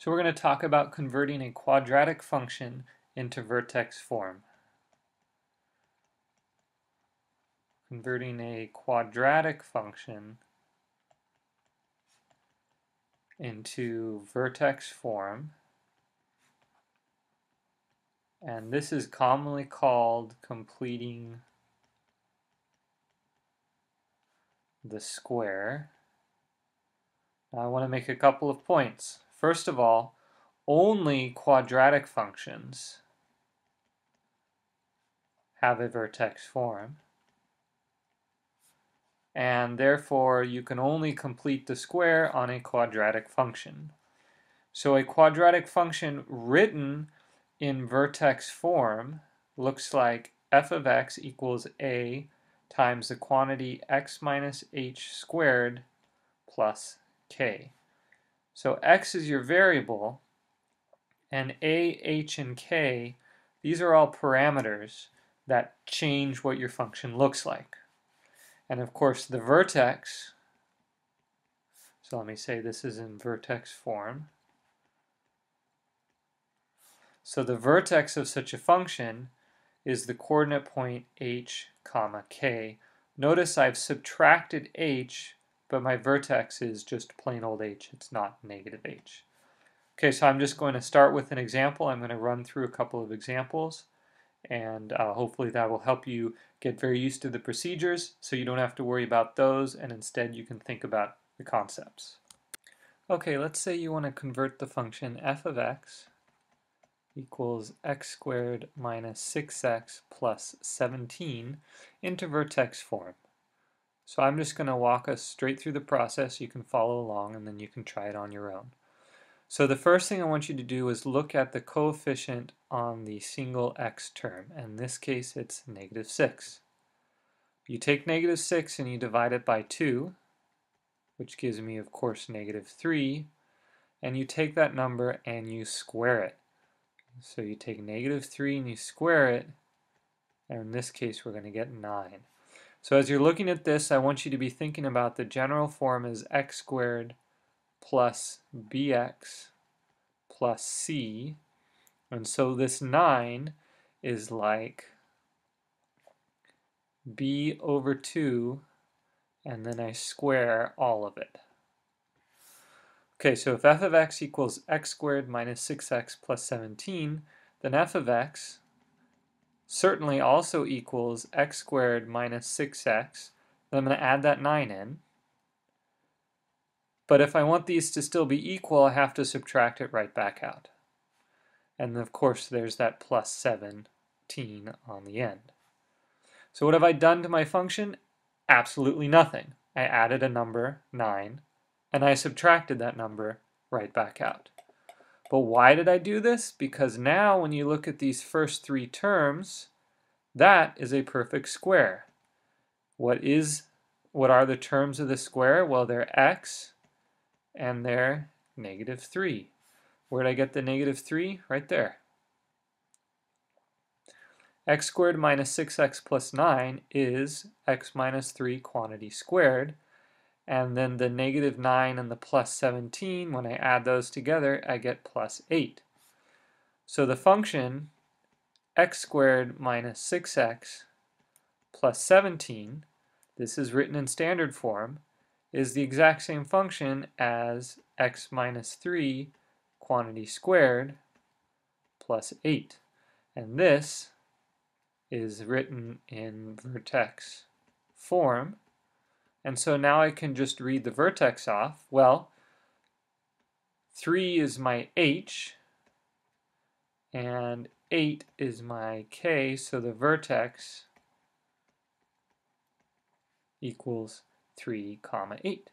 So we're going to talk about converting a quadratic function into vertex form. Converting a quadratic function into vertex form. And this is commonly called completing the square. Now I want to make a couple of points. First of all, only quadratic functions have a vertex form, and therefore you can only complete the square on a quadratic function. So a quadratic function written in vertex form looks like f of x equals a times the quantity x minus h squared plus k. So x is your variable, and a, h, and k, these are all parameters that change what your function looks like. And of course the vertex, so let me say this is in vertex form. So the vertex of such a function is the coordinate point h, comma, k. Notice I've subtracted h, but my vertex is just plain old h. It's not negative h. Okay, so I'm just going to start with an example. I'm going to run through a couple of examples, and hopefully that will help you get very used to the procedures so you don't have to worry about those, and instead you can think about the concepts. Okay, let's say you want to convert the function f of x equals x squared minus 6x plus 17 into vertex form. So I'm just going to walk us straight through the process. You can follow along and then you can try it on your own. So the first thing I want you to do is look at the coefficient on the single x term. In this case it's negative 6. You take negative 6 and you divide it by 2, which gives me of course negative 3, and you take that number and you square it. So you take negative 3 and you square it, and in this case we're going to get 9. So as you're looking at this, I want you to be thinking about the general form as x squared plus bx plus c, and so this 9 is like b over 2, and then I square all of it. Okay, so if f of x equals x squared minus 6x plus 17, then f of x certainly also equals x squared minus 6x. Then I'm going to add that 9 in. But if I want these to still be equal, I have to subtract it right back out. And of course there's that plus 17 on the end. So what have I done to my function? Absolutely nothing. I added a number, 9, and I subtracted that number right back out. But why did I do this? Because now when you look at these first three terms, that is a perfect square. What are the terms of the square? Well, they're x and they're negative 3. Where did I get the negative 3? Right there. X squared minus 6x plus 9 is x minus 3 quantity squared. And then the negative 9 and the plus 17, when I add those together, I get plus 8. So the function x squared minus 6x plus 17, this is written in standard form, is the exact same function as x minus 3 quantity squared plus 8. And this is written in vertex form. And so now I can just read the vertex off. Well, 3 is my h, and 8 is my k, so the vertex equals 3, 8.